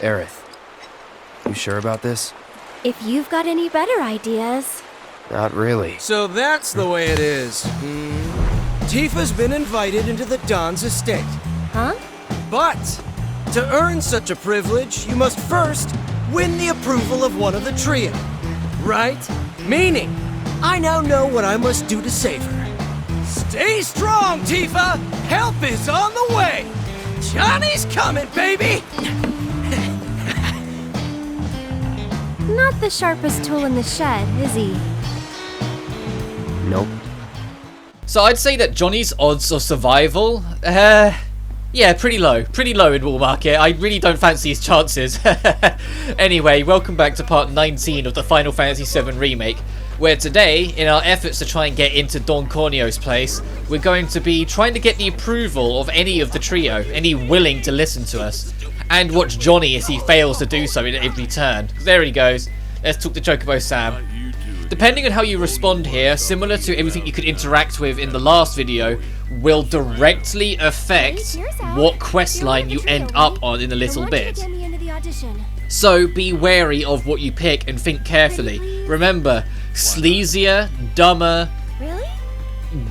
Aerith, you sure about this? If you've got any better ideas. Not really. So that's the way it is. Tifa's been invited into the Don's estate. Huh? But to earn such a privilege, you must first win the approval of one of the trio. Right? Meaning, I now know what I must do to save her. Stay strong, Tifa! Help is on the way! Johnny's coming, baby! Not the sharpest tool in the shed, is he? Nope. So I'd say that Johnny's odds of survival, yeah, pretty low in Wool Market. I really don't fancy his chances. Anyway, welcome back to part 19 of the Final Fantasy VII Remake, where today, in our efforts to try and get into Don Corneo's place, we're going to be trying to get the approval of any of the trio, any willing to listen to us, and watch Johnny as he fails to do so in every turn. There he goes. Let's talk to Chocobo Sam. Depending on how you respond here, similar to everything you could interact with in the last video, will directly affect what questline you end up on in a little bit. So be wary of what you pick and think carefully. Remember, sleazier, dumber,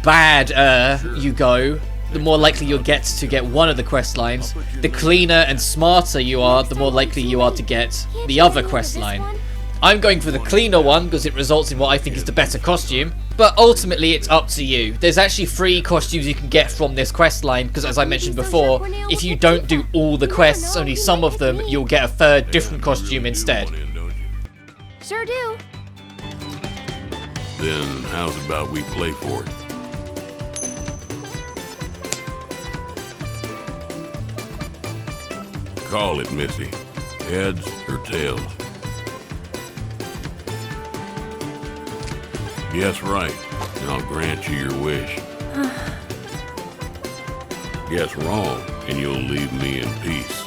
badder you go, the more likely you'll get to get one of the questlines. The cleaner and smarter you are, the more likely you are to get the other questline. I'm going for the cleaner one because it results in what I think is the better costume, but ultimately it's up to you. There's actually 3 costumes you can get from this questline because, as I mentioned before, if you don't do all the quests, only some of them, you'll get a third different costume instead. Sure do. Then how's about we play for it? Call it, Missy. Heads or tails? Guess right, and I'll grant you your wish. Guess wrong, and you'll leave me in peace.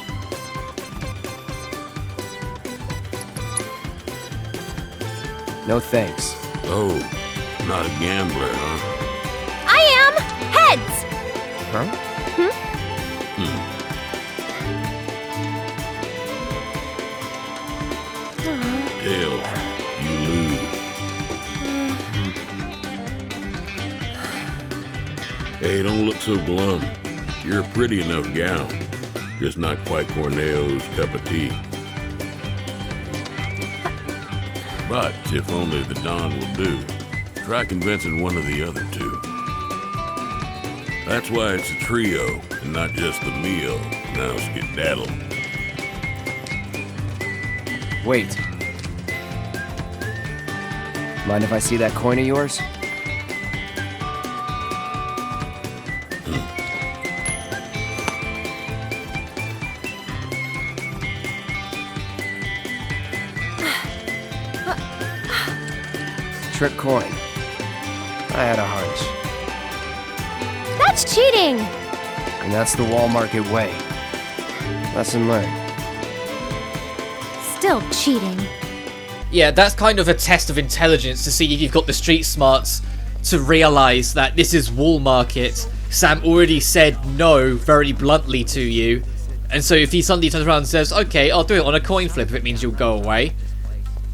No thanks. Oh, not a gambler, huh? I am! Heads! Huh? Tails, you lose. Hey, don't look so glum. You're a pretty enough gal. Just not quite Corneo's cup of tea. But if only the Don will do, try convincing one of the other 2. That's why it's a trio and not just the meal. Now skedaddle. Wait. Mind if I see that coin of yours? Trick coin. I had a hunch. That's cheating! And that's the Wall Market way. Lesson learned. Still cheating. Yeah, that's kind of a test of intelligence to see if you've got the street smarts to realise that this is Wool Market. Sam already said no very bluntly to you, and so if he suddenly turns around and says, okay, I'll do it on a coin flip if it means you'll go away.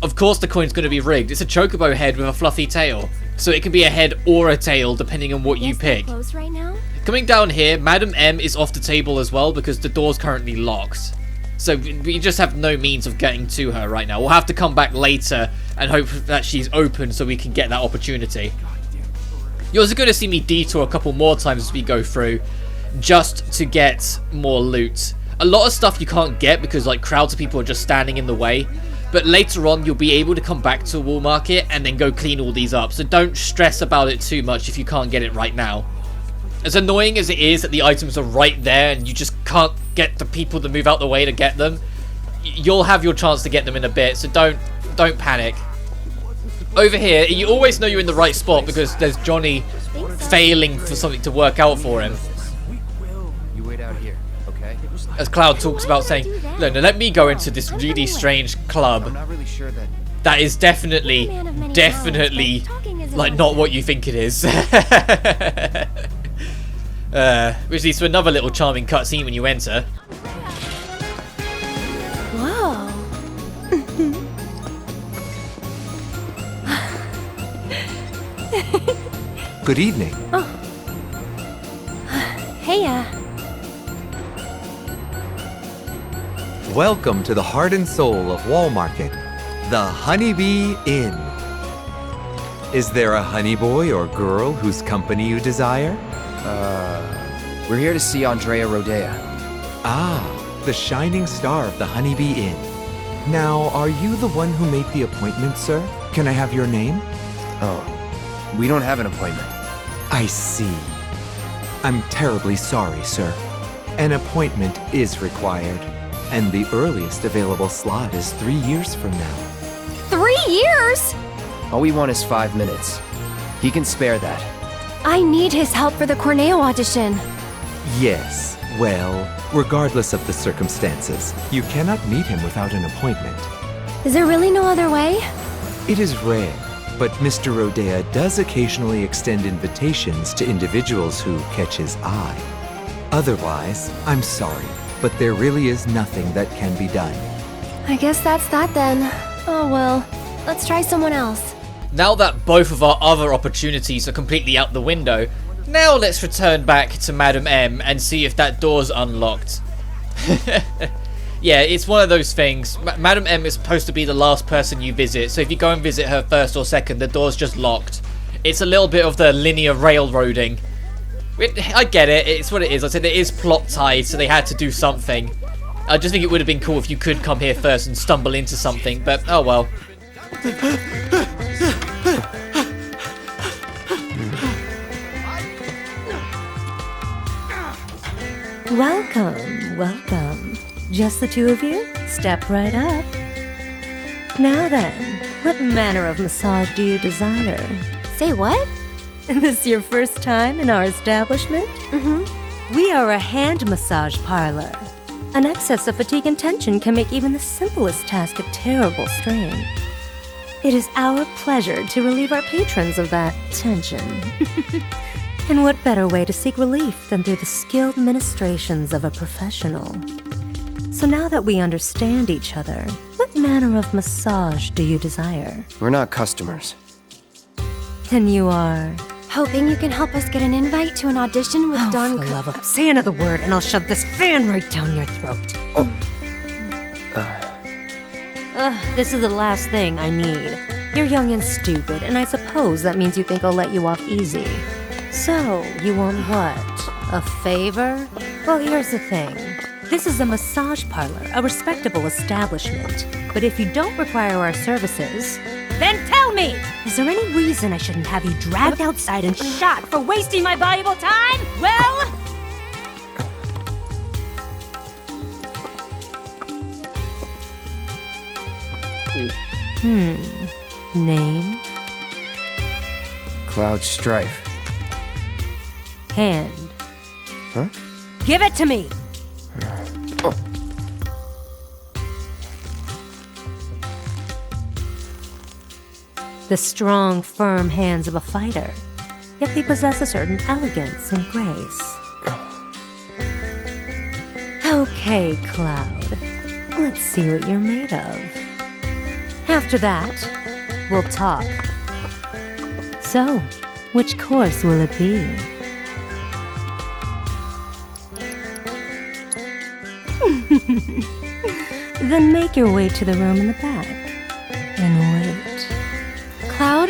Of course the coin's going to be rigged. It's a chocobo head with a fluffy tail, so it can be a head or a tail depending on what you pick. Close right now? Coming down here, Madam M is off the table as well because the door's currently locked. So we just have no means of getting to her right now. We'll have to come back later and hope that she's open so we can get that opportunity. You're also going to see me detour a couple more times as we go through, just to get more loot. A lot of stuff you can't get because like crowds of people are just standing in the way. But later on, you'll be able to come back to Wool Market and then go clean all these up. So don't stress about it too much if you can't get it right now. As annoying as it is that the items are right there and you just can't get the people to move out the way to get them, you'll have your chance to get them in a bit, so don't panic. Over here, you always know you're in the right spot because there's Johnny failing for something to work out for him. You wait out here, okay? As Cloud talks about saying, no, let me go into this really strange club. I'm not really sure That is definitely, like, not what you think it is. Which leads to another little charming cutscene when you enter. What? Good evening. Hey, Welcome to the heart and soul of Wall Market, the Honeybee Inn. Is there a honey boy or girl whose company you desire? We're here to see Andrea Rodea. Ah, the shining star of the Honeybee Inn. Now, are you the one who made the appointment, sir? Can I have your name? Oh, we don't have an appointment. I see. I'm terribly sorry, sir. An appointment is required, and the earliest available slot is 3 years from now. 3 years? All we want is 5 minutes. He can spare that. I need his help for the Corneo audition. Yes, well, regardless of the circumstances, you cannot meet him without an appointment. Is there really no other way? It is rare, but Mr. Rodea does occasionally extend invitations to individuals who catch his eye. Otherwise, I'm sorry, but there really is nothing that can be done. I guess that's that then. Oh well, let's try someone else. Now that both of our other opportunities are completely out the window, now let's return back to Madam M and see if that door's unlocked. Yeah, it's one of those things. Madam M is supposed to be the last person you visit, so if you go and visit her first or second, the door's just locked. It's a little bit of the linear railroading. I get it, it's what it is. I said it is plot tied, so they had to do something. I just think it would have been cool if you could come here first and stumble into something, but oh well. Welcome, welcome. Just the two of you? Step right up. Now then, what manner of massage do you desire? Say what? Is this your first time in our establishment? Mm-hmm. We are a hand massage parlor. An excess of fatigue and tension can make even the simplest task a terrible strain. It is our pleasure to relieve our patrons of that tension. And what better way to seek relief than through the skilled ministrations of a professional? So now that we understand each other, what manner of massage do you desire? We're not customers. Then you are... Hoping you can help us get an invite to an audition with Don. For the love of... Say another word and I'll shove this fan right down your throat. This is the last thing I need. You're young and stupid, and I suppose that means you think I'll let you off easy. So, you want what? A favor? Well, here's the thing. This is a massage parlor, a respectable establishment. But if you don't require our services, then tell me! Is there any reason I shouldn't have you dragged outside and shot for wasting my valuable time? Well... Name? Cloud Strife. Hand. Huh? Give it to me! Oh. The strong, firm hands of a fighter, yet they possess a certain elegance and grace. Okay, Cloud. Let's see what you're made of. After that, we'll talk. So, which course will it be? Then make your way to the room in the back and wait. Cloud?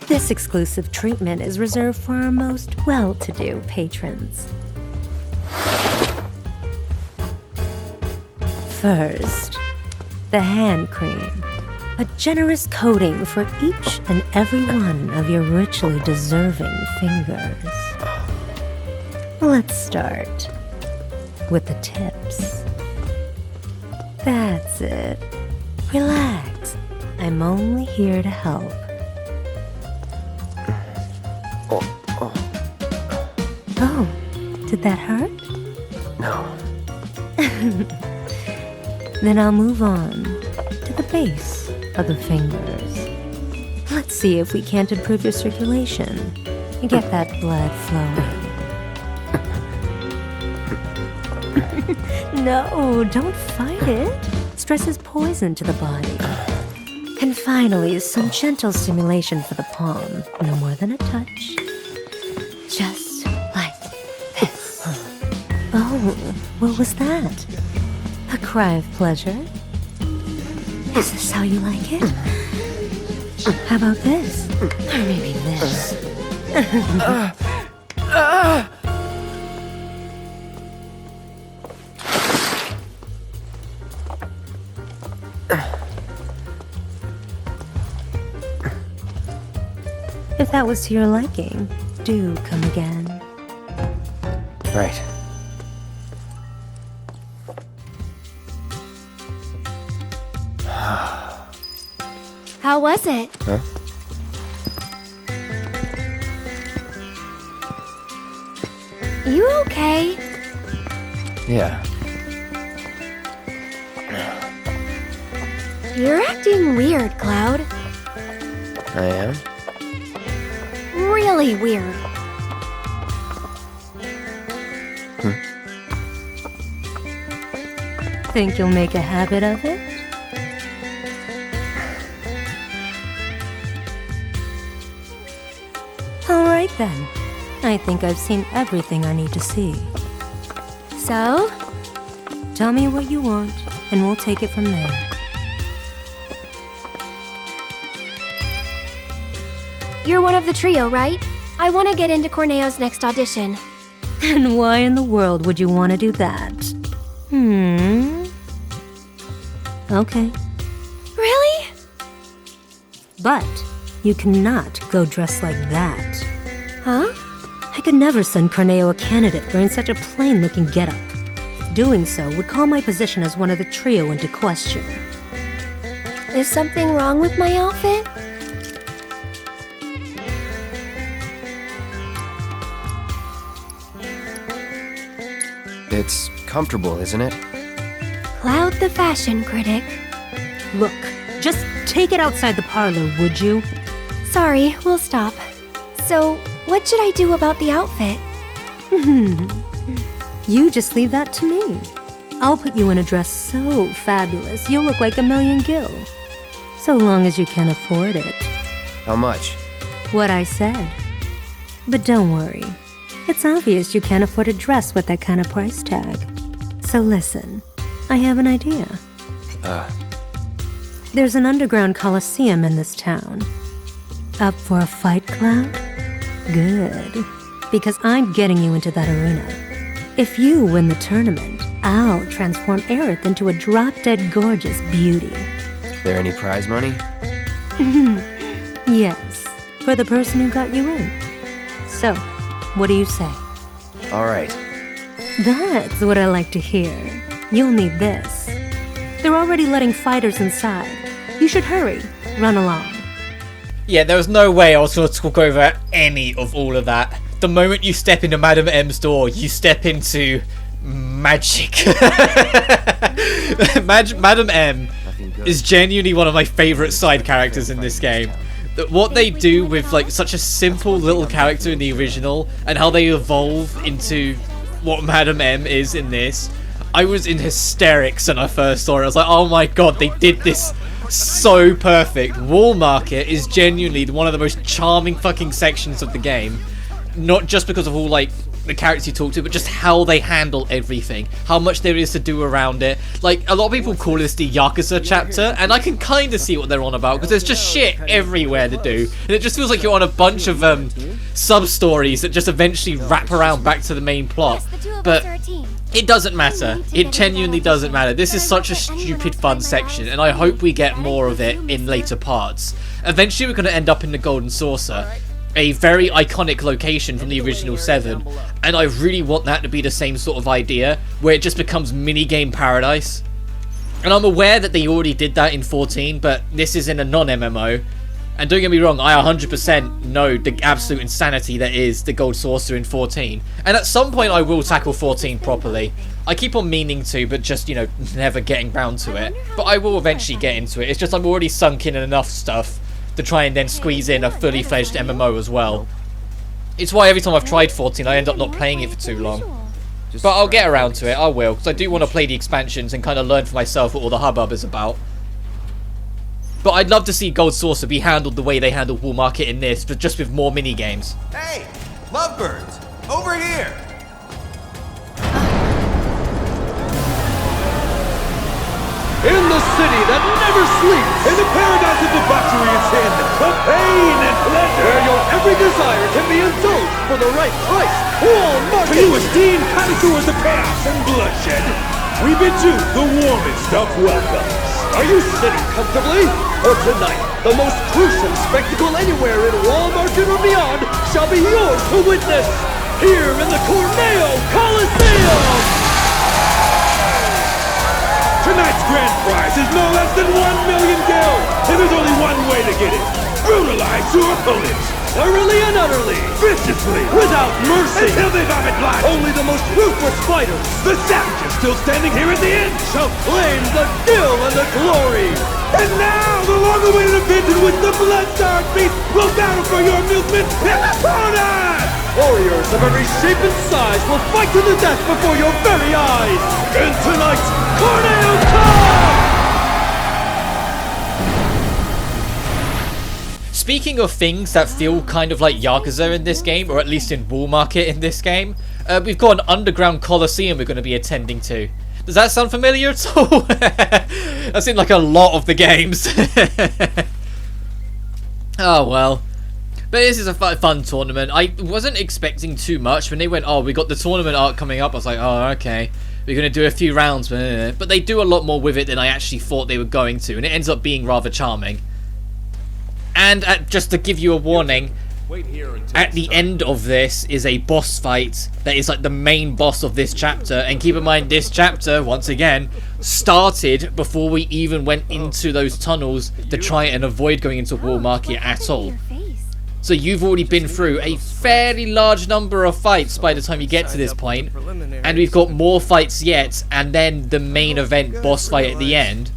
This exclusive treatment is reserved for our most well-to-do patrons. First, the hand cream. A generous coating for each and every one of your richly deserving fingers. Let's start with the tips. That's it. Relax. I'm only here to help. Oh, did that hurt? No. Then I'll move on to the base of the fingers. Let's see if we can't improve your circulation and get that blood flowing. No, don't fight it. Stress is poison to the body. And finally, some gentle stimulation for the palm. No more than a touch. Just like this. Oh, what was that? A cry of pleasure? Is this how you like it? How about this? Or maybe this? If that was to your liking, do come again. Right. How was it? Huh? You okay? Yeah. You're acting weird, Cloud. I am? Really weird. Think you'll make a habit of it? Alright then. I think I've seen everything I need to see. So? Tell me what you want, and we'll take it from there. You're one of the trio, right? I want to get into Corneo's next audition. And why in the world would you want to do that? Okay. Really? But you cannot go dressed like that. Huh? I could never send Corneo a candidate wearing such a plain-looking getup. Doing so would call my position as one of the trio into question. Is something wrong with my outfit? It's comfortable, isn't it? Cloud the fashion critic. Look, just take it outside the parlor, would you? Sorry, we'll stop. So, what should I do about the outfit? You just leave that to me. I'll put you in a dress so fabulous, you'll look like a million gil. So long as you can afford it. How much? What I said. But don't worry. It's obvious you can't afford a dress with that kind of price tag. So listen, I have an idea. There's an underground coliseum in this town. Up for a fight, Cloud? Good. Because I'm getting you into that arena. If you win the tournament, I'll transform Aerith into a drop-dead gorgeous beauty. There any prize money? Yes, for the person who got you in. So, what do you say? All right. That's what I like to hear. You'll need this. They're already letting fighters inside. You should hurry. Run along. Yeah, there was no way I was going to talk over any of all of that. The moment you step into Madame M's door, you step into magic. Madame M is genuinely one of my favourite side characters in this game. What they do with like such a simple little character in the original and how they evolve into what Madame M is in this, I was in hysterics when I first saw it. I was like, oh my god, they did this so perfect. Wall Market is genuinely one of the most charming fucking sections of the game. Not just because of all like the characters you talk to, but just how they handle everything, how much there is to do around it. Like, a lot of people call this the Yakuza chapter, and I can kind of see what they're on about, because there's just shit everywhere to do, and it just feels like you're on a bunch of sub-stories that just eventually wrap around back to the main plot. But it doesn't matter. It genuinely doesn't matter. This is such a stupid fun section, and I hope we get more of it in later parts. Eventually we're going to end up in the Golden Saucer, a very iconic location from the original 7, and I really want that to be the same sort of idea, where it just becomes minigame paradise. And I'm aware that they already did that in 14, but this is in a non-MMO, and don't get me wrong, I 100% know the absolute insanity that is the Gold Saucer in 14, and at some point I will tackle 14 properly. I keep on meaning to, but just, you know, never getting round to it. But I will eventually get into it, it's just I'm already sunk in enough stuff to try and then squeeze in a fully fledged MMO as well. It's why every time I've tried 14 I end up not playing it for too long. But I'll get around to it, I will, because I do want to play the expansions and kind of learn for myself what all the hubbub is about. But I'd love to see Gold Saucer be handled the way they handled Wool Market in this, but just with more mini games. Hey, lovebirds, over here! In the city that never sleeps, in the paradise of debauchery and sin, the pain and pleasure, where your every desire can be indulged for the right price. Wall Market! To you esteemed connoisseurs of chaos and bloodshed, we bid you the warmest of welcomes. Are you sitting comfortably? For tonight, the most gruesome spectacle anywhere in Wall Market or beyond shall be yours to witness, here in the Corneo Coliseum! Tonight's grand prize is no less than 1 million gil, and there's only one way to get it. Brutalize your opponents, thoroughly and utterly, viciously, without mercy, until they vomit blood. Only the most ruthless fighters, the savages still standing here at the end, shall claim the gil and the glory. And now, the long-awaited event in which the blood-starved beast will battle for your amusement and opponent! Warriors of every shape and size will fight to the death before your very eyes! In tonight's Corneo Cup! Speaking of things that feel kind of like Yakuza in this game, or at least in Wool Market in this game, we've got an underground coliseum we're going to be attending to. Does that sound familiar at all? That's in like a lot of the games. Oh well. But this is a fun tournament. I wasn't expecting too much. When they went, oh, we got the tournament arc coming up, I was like, oh, okay. We're going to do a few rounds. But they do a lot more with it than I actually thought they were going to. And it ends up being rather charming. And just to give you a warning, at the end of this is a boss fight that is like the main boss of this chapter. And keep in mind, this chapter, once again, started before we even went into those tunnels to try and avoid going into Wool Market at all. So you've already been through a fairly large number of fights by the time you get to this point. And we've got more fights yet, and then the main event boss fight at the end.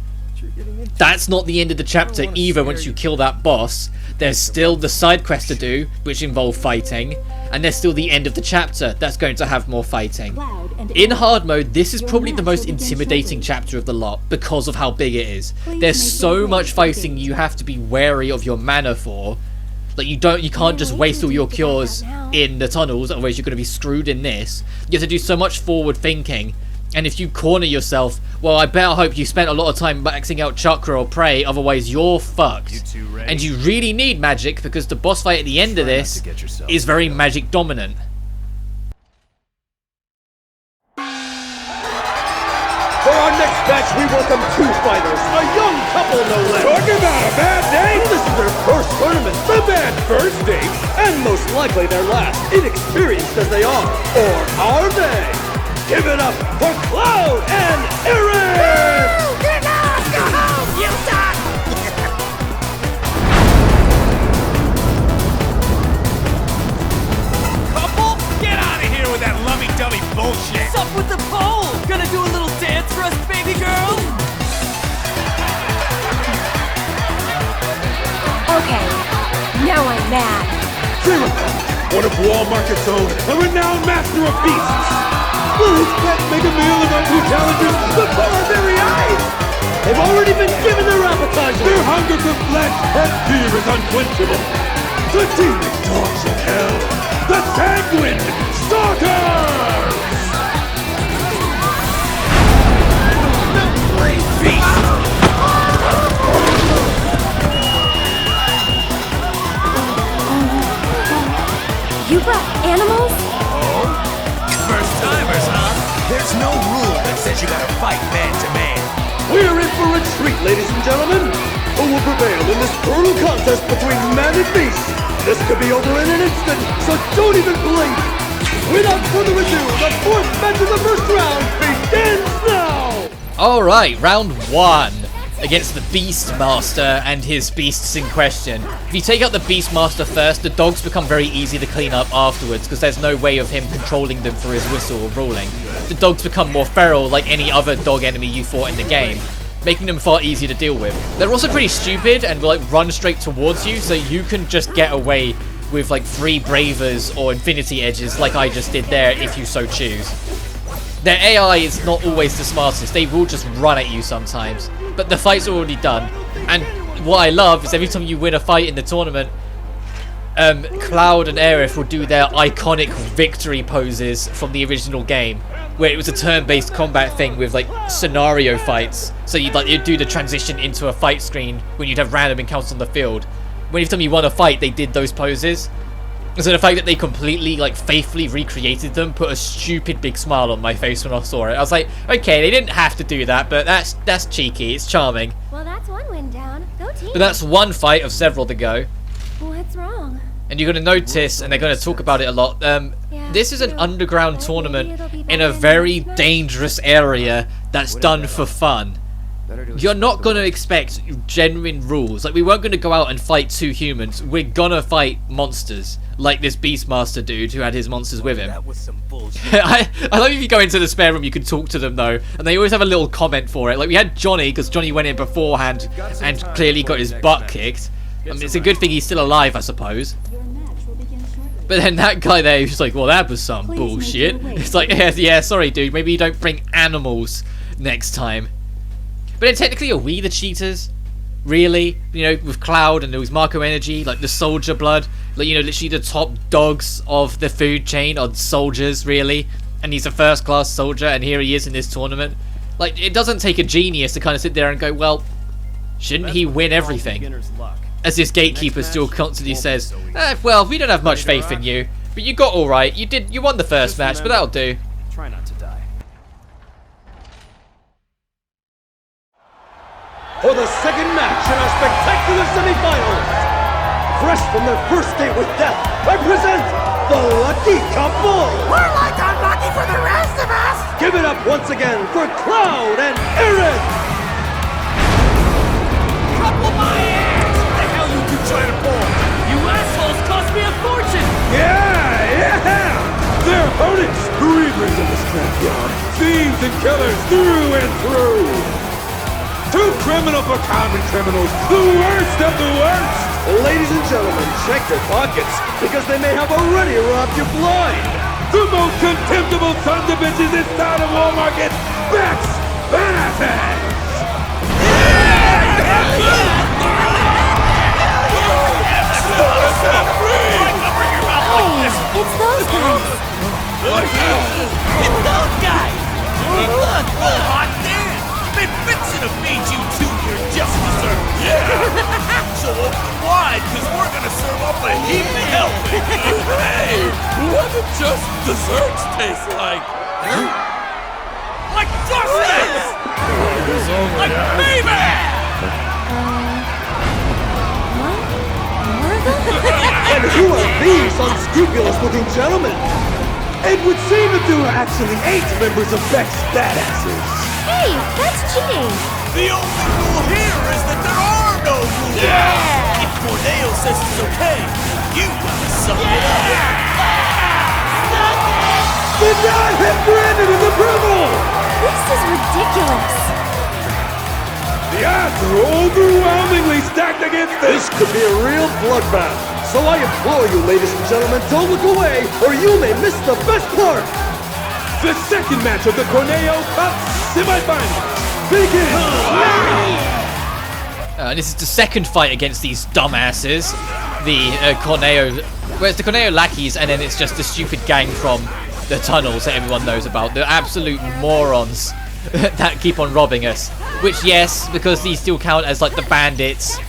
That's not the end of the chapter either. Once you kill that boss, there's still the side quest to do, which involve fighting. And there's still the end of the chapter that's going to have more fighting. In hard mode, this is probably the most intimidating chapter of the lot because of how big it is. There's so much fighting you have to be wary of your mana for. Like you can't just waste all your cures in the tunnels, otherwise you're going to be screwed in this. You have to do so much forward thinking, and if you corner yourself, well, I better hope you spent a lot of time maxing out chakra or prey, otherwise you're fucked. And you really need magic because the boss fight at the end of this is very magic dominant. For our next match, we welcome two fighters, a young couple no less. Talking about a bad date? This is their first tournament, the bad first date, and most likely their last, inexperienced as they are. Or are they? Give it up for Cloud and Aaron! Get off! Go home! You suck! Couple? Get out of here with that lovey-dovey bullshit! What's up with the pole? Gonna do a little dance for us, baby girl? Okay, now I'm mad. Zero, one of Wall Market's own, a renowned master of beasts. Will his pet make a meal of our two challengers before our very eyes? They've already been given their appetizer. Their hunger for flesh and fear is unquenchable. The demon dogs of hell, the sanguine stalkers! You brought animals? First timers, huh? There's no rule that says you gotta fight man to man. We're in for a treat, ladies and gentlemen. Who will prevail in this brutal contest between man and beast? This could be over in an instant, so don't even blink. Without further ado, the fourth match of the first round begins now. Alright, round 1 against the Beastmaster and his beasts in question. If you take out the Beastmaster first, the dogs become very easy to clean up afterwards because there's no way of him controlling them for his whistle or ruling. The dogs become more feral like any other dog enemy you fought in the game, making them far easier to deal with. They're also pretty stupid and will like run straight towards you, so you can just get away with like 3 Bravers or Infinity Edges like I just did there if you so choose. Their AI is not always the smartest, they will just run at you sometimes, but the fight's already done, and what I love is every time you win a fight in the tournament, Cloud and Aerith will do their iconic victory poses from the original game, where it was a turn-based combat thing with like scenario fights. So you'd do the transition into a fight screen when you'd have random encounters on the field. When every time you won a fight, they did those poses. And so the fact that they completely, like, faithfully recreated them put a stupid big smile on my face when I saw it. I was like, okay, they didn't have to do that, but that's cheeky. It's charming. Well, that's one win down. Go team. But that's one fight of several to go. What's wrong? And you're going to notice, and they're going to talk about it a lot, this is an underground tournament in a very dangerous area that's done for fun. You're not going to expect genuine rules. Like, we weren't going to go out and fight 2 humans. We're going to fight monsters. Like this Beastmaster dude who had his monsters with him. That was some bullshit. I love if you go into the spare room, you can talk to them though. And they always have a little comment for it. Like, we had Johnny, because Johnny went in beforehand and clearly got his butt kicked. I mean, it's a good thing he's still alive, I suppose. But then that guy there, he's like, well, that was some bullshit. It's like, yeah, sorry, dude. Maybe you don't bring animals next time. But then technically, are we the cheaters? Really? You know, with Cloud and there was Marco Energy, like the soldier blood. Like, you know, literally the top dogs of the food chain are soldiers, really. And he's a first-class soldier, and here he is in this tournament. Like, it doesn't take a genius to kind of sit there and go, well, shouldn't he win everything? As this gatekeeper still constantly says, well, we don't have much faith in you, but you got all right. You won the first match, but that'll do. Try not to die. For the second match in our spectacular semifinals, fresh from their first date with death, I present the Lucky Couple. We're like unlucky for the rest of us! Give it up once again for Cloud and Aerith. Couple my ass! What the hell you two trying to pull? You assholes cost me a fortune! Yeah! Their opponents, the Reavers of the Scrapyard, thieves and killers through and through. 2 criminal for common criminals, the worst of the worst! Ladies and gentlemen, check your pockets, because they may have already robbed you blind! The most contemptible sons of bitches in town of Walmarket, Bex Benefits! Hey, it's those guys. It's those guys! Look! Hot damn! Been fixing to feed you two your just desserts! Yeah! So open wide, because we're gonna serve up a heap of helping! Hey! What do just desserts taste like? Like justice! Like baby! What? More of them? And who are these unscrupulous-looking gentlemen? It would seem that there are actually 8 members of Beck's Badasses. Hey, that's cheating. The only rule here is that there are no rules! Yeah! If Corneo says it's okay, you gotta suck it up! The God has granted his approval! This is ridiculous. The odds are overwhelmingly stacked against this. This could be a real bloodbath. So I implore you, ladies and gentlemen, don't look away, or you may miss the best part. The second match of the Corneo Cup semifinals begins now. This is the second fight against these dumbasses. The Corneo... Well, it's the Corneo lackeys, and then it's just the stupid gang from the tunnels that everyone knows about. The absolute morons that keep on robbing us. Which, yes, because these still count as, like, the bandits,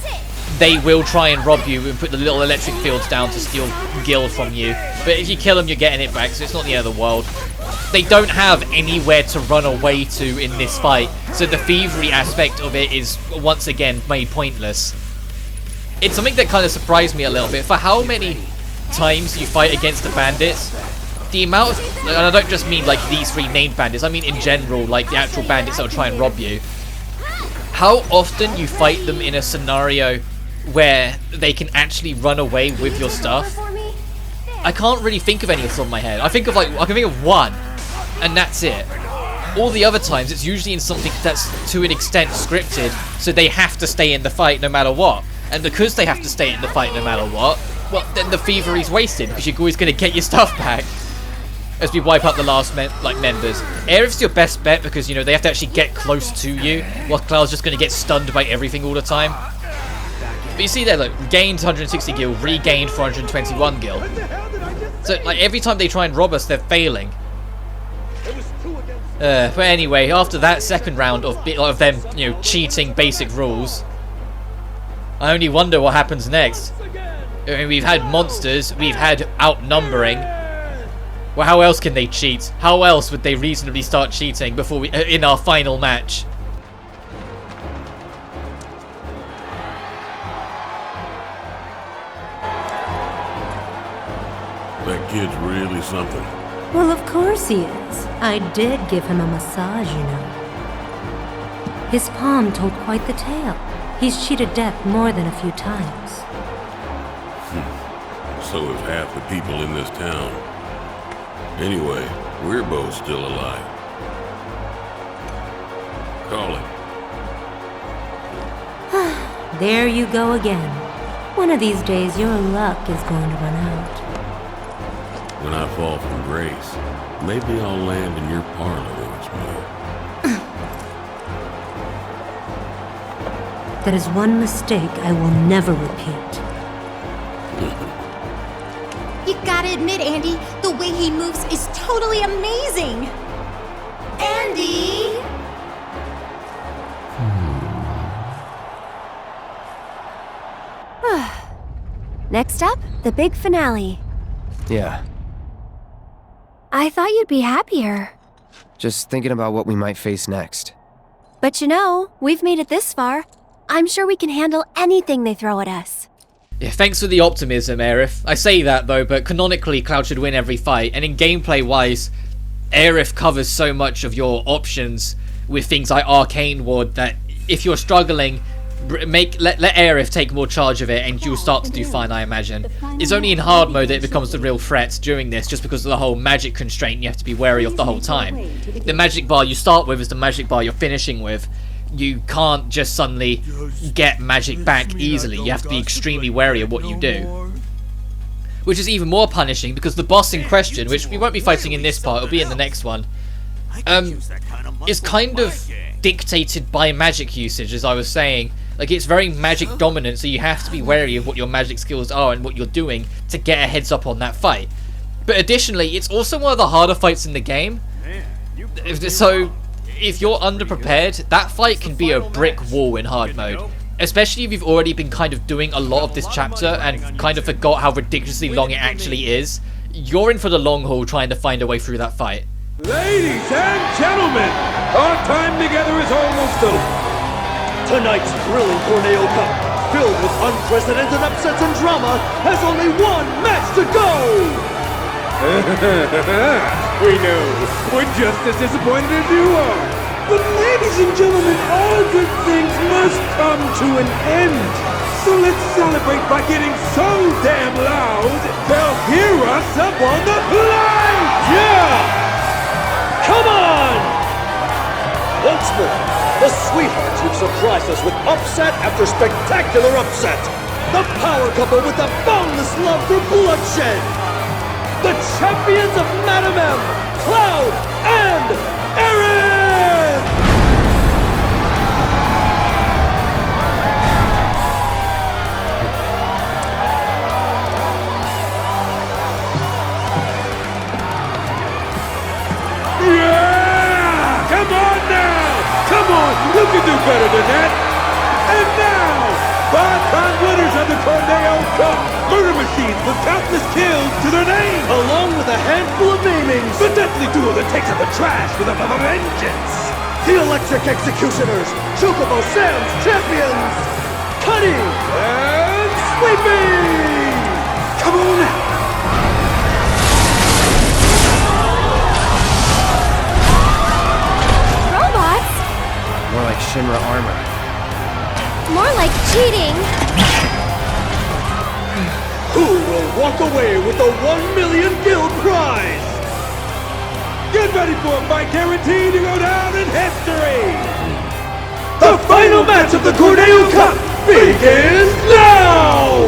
they will try and rob you and put the little electric fields down to steal gil from you. But if you kill them, you're getting it back, so it's not the end of the world. They don't have anywhere to run away to in this fight, so the thievery aspect of it is once again made pointless. It's something that kind of surprised me a little bit. For how many times you fight against the bandits, the amount of, and I don't just mean like these 3 named bandits, I mean in general, like the actual bandits that will try and rob you. How often you fight them in a scenario where they can actually run away with your stuff? I can't really think of any off the top of my head. I can think of one, and that's it. All the other times, it's usually in something that's to an extent scripted, so they have to stay in the fight no matter what. And because they have to stay in the fight no matter what, well, then the thievery's wasted, because you're always going to get your stuff back. As we wipe out the last members. Aerith's your best bet, because, you know, they have to actually get close to you, while Cloud's just going to get stunned by everything all the time. But you see there, look, gained 160 gil, regained 421 gil. So, like, every time they try and rob us, they're failing. But anyway, after that second round of them, you know, cheating basic rules, I only wonder what happens next. I mean, we've had monsters, we've had outnumbering. Well, how else can they cheat? How else would they reasonably start cheating before we in our final match? That kid's really something. Well, of course he is. I did give him a massage, you know. His palm told quite the tale. He's cheated death more than a few times. So have half the people in this town. Anyway, we're both still alive. Call it. There you go again. One of these days, your luck is going to run out. When I fall from grace, maybe I'll land in your parlor once more. That is one mistake I will never repeat. You gotta admit, Andy, the way he moves is totally amazing! Andy! Next up, the big finale. Yeah, I thought you'd be happier. just thinking about what we might face next. But you know, we've made it this far. I'm sure we can handle anything they throw at us. Yeah, thanks for the optimism, Aerith. I say that though, but canonically Cloud should win every fight, and in gameplay wise, Aerith covers so much of your options with things like Arcane Ward that if you're struggling, let Aerith take more charge of it and you'll start to do fine, I imagine. It's only in hard mode that it becomes the real threat during this, just because of the whole magic constraint you have to be wary of the whole time. The magic bar you start with is the magic bar you're finishing with. You can't just suddenly get magic back easily. You have to be extremely wary of what you do. Which is even more punishing because the boss in question, which we won't be fighting in this part, it'll be in the next one, is kind of dictated by magic usage, as I was saying. Like, it's very magic dominant, so you have to be wary of what your magic skills are and what you're doing to get a heads up on that fight. But additionally, it's also one of the harder fights in the game. So if you're underprepared, that fight can be a brick wall in hard mode. Especially if you've already been kind of doing a lot of this chapter and kind of forgot how ridiculously long it actually is. You're in for the long haul trying to find a way through that fight. Ladies and gentlemen, our time together is almost over. Tonight's thrilling Corneo Cup, filled with unprecedented upsets and drama, has only one match to go! We know, we're just as disappointed as you are. But ladies and gentlemen, all good things must come to an end. So let's celebrate by getting so damn loud, they'll hear us up on the plane! Yeah! Come on! Once more, the sweethearts who've surprised us with upset after spectacular upset. The power couple with the boundless love for bloodshed. The champions of Madam M, Cloud and Aerith! Yeah! Come on now! Come on, you can do better than that! And now, five-time winners of the Corneo Cup! Murder machines with countless kills to their name! Along with a handful of namings! The deathly duo that takes out the trash with a vengeance! The Electric Executioners! Chocobo Sam's champions! Cuddy and Sleepy! Come on now! Robots? More like Shinra armor. More like cheating. Who will walk away with the 1 million guild prize? Get ready for a fight guaranteed to go down in history! The final match of the Corneo Cup begins now!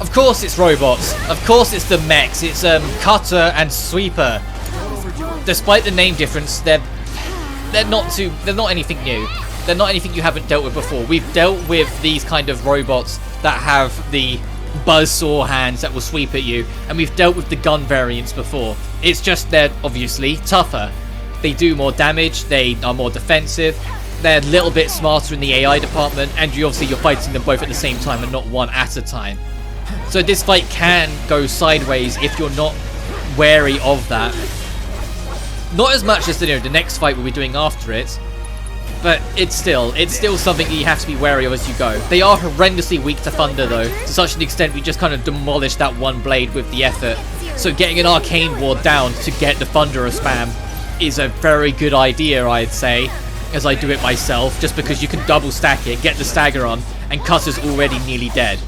Of course it's robots. Of course it's the mechs. It's Cutter and Sweeper. Despite the name difference, they're not anything new. They're not anything you haven't dealt with before. We've dealt with these kind of robots that have the buzzsaw hands that will sweep at you, and we've dealt with the gun variants before. It's just they're obviously tougher. They do more damage, they are more defensive, they're a little bit smarter in the AI department, and you're fighting them both at the same time and not one at a time. So this fight can go sideways if you're not wary of that. Not as much as the next fight we'll be doing after it, but it's still something that you have to be wary of as you go. They are horrendously weak to thunder though, to such an extent we just kind of demolished that one blade with the effort. So getting an arcane ward down to get the thunderer spam is a very good idea, I'd say, as I do it myself, just because you can double stack it, get the stagger on, and Cutter's already nearly dead.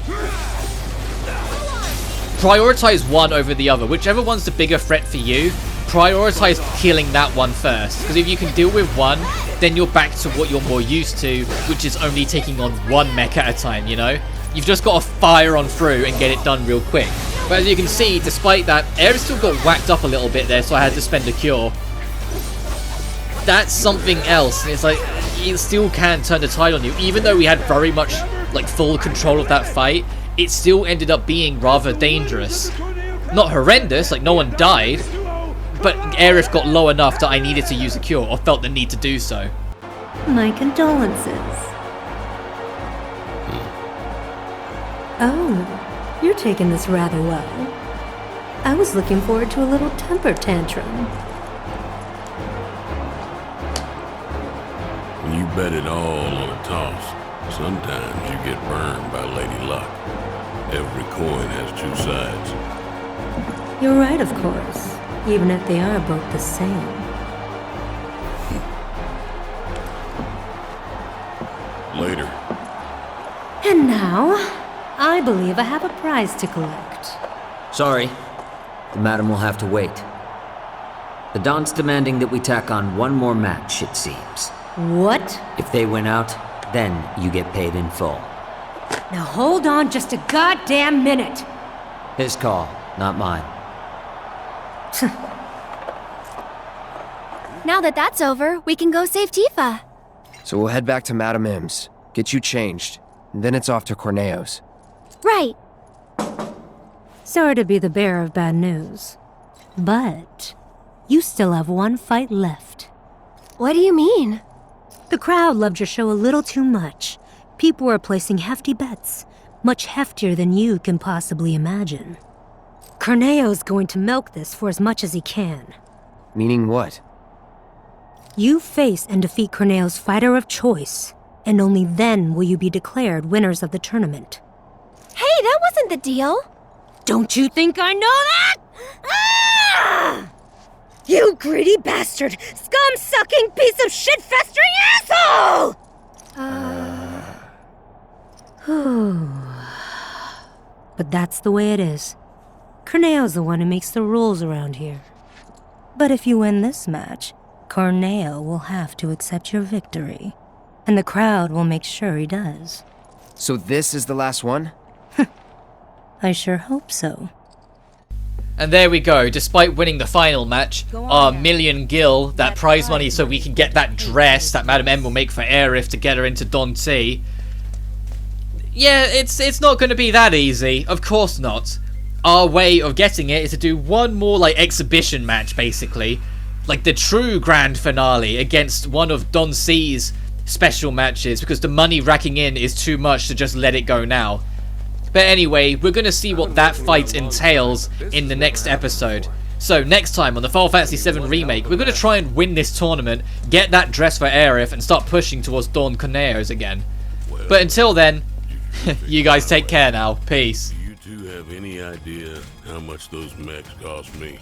Prioritize one over the other. Whichever one's the bigger threat for you, prioritize killing that one first. Because if you can deal with one, then you're back to what you're more used to, which is only taking on one mech at a time, you know? You've just got to fire on through and get it done real quick. But as you can see, despite that, Air still got whacked up a little bit there, so I had to spend a cure. That's something else. It's like, it still can turn the tide on you. Even though we had very much, like, full control of that fight, it still ended up being rather dangerous. Not horrendous, like no one died, but Aerith got low enough that I needed to use a cure, or felt the need to do so. My condolences. Oh, you're taking this rather well. I was looking forward to a little temper tantrum. When you bet it all on a toss, sometimes you get burned by Lady Luck. Every coin has two sides. You're right, of course, even if they are both the same. Later. And now, I believe I have a prize to collect. Sorry, the madam will have to wait. The Don's demanding that we tack on one more match, it seems. What? If they win out, then you get paid in full. Now hold on just a goddamn minute. His call, not mine. Now that that's over, we can go save Tifa. So we'll head back to Madame M's, get you changed, and then it's off to Corneo's. Right. Sorry to be the bearer of bad news, but you still have one fight left. What do you mean? The crowd loved your show a little too much. People were placing hefty bets, much heftier than you can possibly imagine. Corneo's going to milk this for as much as he can. Meaning what? You face and defeat Corneo's fighter of choice, and only then will you be declared winners of the tournament. Hey, that wasn't the deal. Don't you think I know that? Ah! You greedy bastard! Scum-sucking piece of shit-festering asshole! But that's the way it is. Corneo's the one who makes the rules around here. But if you win this match, Corneo will have to accept your victory. And the crowd will make sure he does. So this is the last one? I sure hope so. And there we go. Despite winning the final match, our million gil, that prize money so we can get that dress that Madame M will make for Aerith to get her into Don T. Yeah, it's not going to be that easy. Of course not. Our way of getting it is to do one more, like, exhibition match, basically. Like, the true grand finale against one of Don C's special matches, because the money racking in is too much to just let it go now. But anyway, we're going to see what that fight entails in the next episode. So next time on the Final Fantasy VII Remake, we're going to try and win this tournament, get that dress for Aerith, and start pushing towards Dawn Corneo's again. But until then, you guys take care now. Peace. Do you two have any idea how much those mechs cost me?